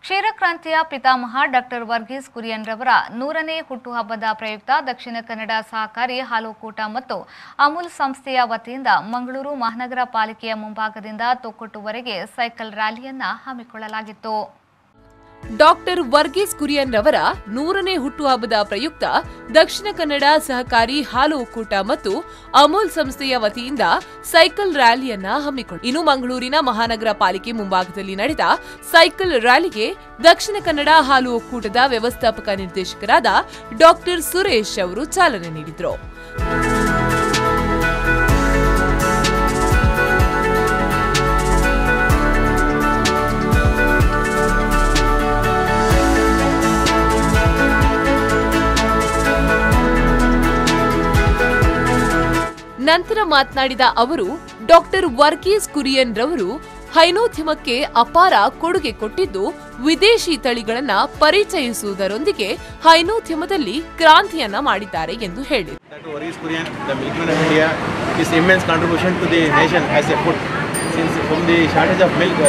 ಕ್ಷೀರಕ್ರಾಂತಿಯ ಪಿತಾಮಹ ಡಾಕ್ಟರ್ ವರ್ಗೀಸ್ ಕುರಿಯನ್ ರವರ 100ನೇ ಹುಟ್ಟುಹಬ್ಬದ ಪ್ರಯುಕ್ತ ದಕ್ಷಿಣ ಕನ್ನಡ ಸಹಕಾರಿ ಹಾಲು ಒಕ್ಕೂಟ ಮತ್ತು ಅಮೂಲ್ ಸಂಸ್ಥೆಯ ವತಿಯಿಂದ ಮಂಗಳೂರು ಮಹಾನಗರ ಪಾಲಿಕೆಯ ಮುಂಭಾಗದಿಂದ ತೊಕ್ಕೊಟ್ಟುವರೆಗೆ ಸೈಕಲ್ ರ್ಯಾಲಿಯನ್ನು ಹಮ್ಮಿಕೊಳ್ಳಲಾಗಿತ್ತು. ಡಾಕ್ಟರ್ ವರ್ಗೀಸ್ ಕುರಿಯನ್ ರವರ 100ನೇ ಹುಟ್ಟುಹಬ್ಬದ ಪ್ರಯುಕ್ತ ದಕ್ಷಿಣ ಕನ್ನಡ ಸಹಕಾರಿ ಹಾಲು ಒಕ್ಕೂಟ ಮತ್ತು ಅಮೂಲ್ ಸಂಸ್ಥೆಯ ವತಿಯಿಂದ ಸೈಕಲ್ ರ್ಯಾಲಿಯನ್ನ ಹಮ್ಮಿಕೊಂಡರು. ಇನ್ನು ಮಂಗಳೂರಿನ ಮಹಾನಗರ ಪಾಲಿಕೆ ಮುಂಭಾಗದಲ್ಲಿ ನಡೆದ ಸೈಕಲ್ ರ್ಯಾಲಿಗೆ ದಕ್ಷಿಣ ಕನ್ನಡ ಹಾಲು ಒಕ್ಕೂಟದ ವ್ಯವಸ್ಥಾಪಕ ನಿರ್ದೇಶಕರಾದ ಡಾಕ್ಟರ್ ಸುರೇಶ್ ಅವರು ಚಾಲನೆ ನೀಡಿದರು. ನಂತರ ಮಾತನಾಡಿದ ಅವರು, ಡಾಕ್ಟರ್ ವರ್ಗೀಸ್ ಕುರಿಯನ್ ರವರು ಹೈನೋದ್ಯಮಕ್ಕೆ ಅಪಾರ ಕೊಡುಗೆ ಕೊಟ್ಟಿದ್ದು, ವಿದೇಶಿ ತಳಿಗಳನ್ನ ಪರಿಚಯಿಸುವುದರೊಂದಿಗೆ ಹೈನೋದ್ಯಮದಲ್ಲಿ ಕ್ರಾಂತಿಯನ್ನ ಮಾಡಿದ್ದಾರೆ ಎಂದು ಹೇಳಿದರು. Dr. Verghese Kurian, the milkman of India, his immense contribution to the nation as a food. Since from the shortage of milk,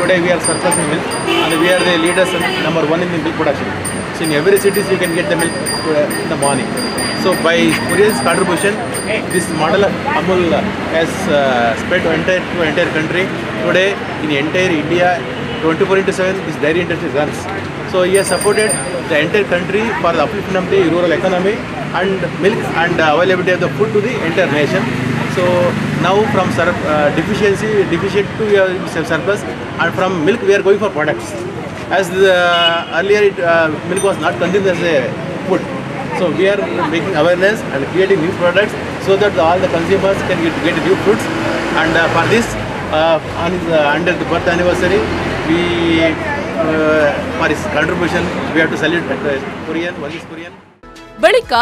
today we are surplus in milk, and we are the leaders number one in the milk production. So in every city you can get the milk in the morning. So by Kurian's contribution, this model of Amul has spread to entire country. Today in entire India, 24/7 this dairy industry runs. So he has supported the entire country for the upliftment of the rural economy and milk and availability of the food to the entire nation. So now from deficient to surplus, and from milk we are going for products. As earlier milk was not consumed as a food. So we are making awareness and creating new products so that all the consumers can get new foods. And for this, on his 100th birth anniversary, we for his contribution we have to salute Verghese Kurian. ಬಳಿಕ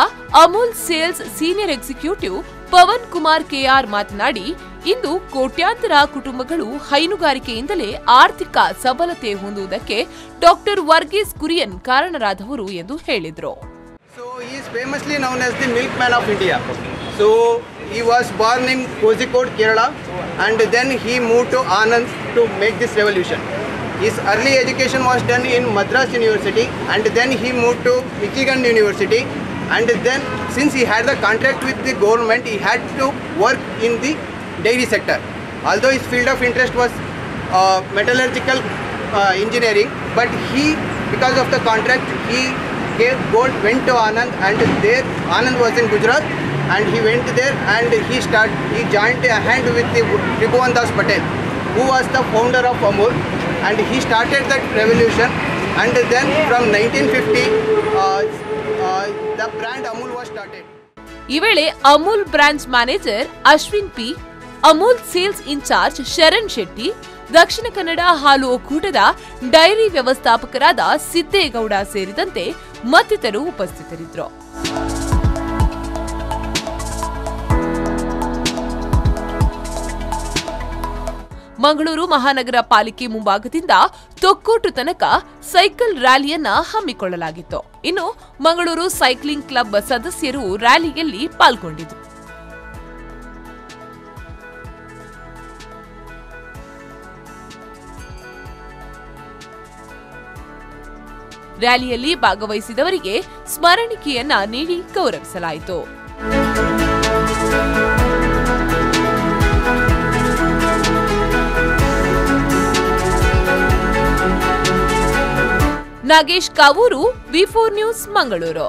Amul sales senior executive Pavan Kumar K R ಮಾತನಾಡಿ, ಇಂದು ಕೋಟ್ಯಾಂತರ ಕುಟುಂಬಗಳು ಹೈನುಗಾರಿಕೆಯಿಂದಲೇ ಆರ್ಥಿಕ ಸಬಲತೆ ಹೊಂದುವುದಕ್ಕೆ doctor Verghese Kurian ಕಾರಣರಾದವರು ಎಂದು ಹೇಳಿದರು. So he is famously known as the milkman of India. So he was born in Kozhikode, Kerala, and then he moved to Anand to make this revolution. His early education was done in Madras University, and then he moved to Michigan University, and then since he had the contract with the government, he had to work in the dairy sector. Although his field of interest was metallurgical engineering, but because of the contract, he went to Anand, and there Anand was in Gujarat, and he went there and he joined a hand with the Tribhuvan Das Patel, who was the founder of Amul, and he started that revolution. And then from 1950 the brand Amul was started. ಈ ವೇಳೆ Amul branch manager Ashwin P, Amul sales in charge Sharan Shetty, Dakshina Kannada ಹಾಲು ಒಕ್ಕೂಟದ dairy ವ್ಯವಸ್ಥಾಪಕರಾದ Siddegowda ಸೇರಿದಂತೆ ಮತ್ತಿತರರು ಉಪಸ್ಥಿತರಿದ್ದರು. ಮಂಗಳೂರು ಮಹಾನಗರ ಪಾಲಿಕೆ ಮುಂಭಾಗದಿಂದ ತೊಕ್ಕೋಟು ತನಕ ಸೈಕಲ್ ರ್ಯಾಲಿಯನ್ನ ಹಮ್ಮಿಕೊಳ್ಳಲಾಗಿತ್ತು. ಇನ್ನು ಮಂಗಳೂರು ಸೈಕ್ಲಿಂಗ್ ಕ್ಲಬ್ ಸದಸ್ಯರು ರ್ಯಾಲಿಯಲ್ಲಿ ಪಾಲ್ಗೊಂಡಿದ್ದರು. ರ್ಯಾಲಿಯಲ್ಲಿ ಭಾಗವಹಿಸಿದವರಿಗೆ ಸ್ಮರಣಿಕೆಯನ್ನ ನೀಡಿ ಗೌರವಿಸಲಾಯಿತು. ನಾಗೇಶ್ ಕಾವೂರು, ವಿ4 ನ್ಯೂಸ್, ಮಂಗಳೂರು.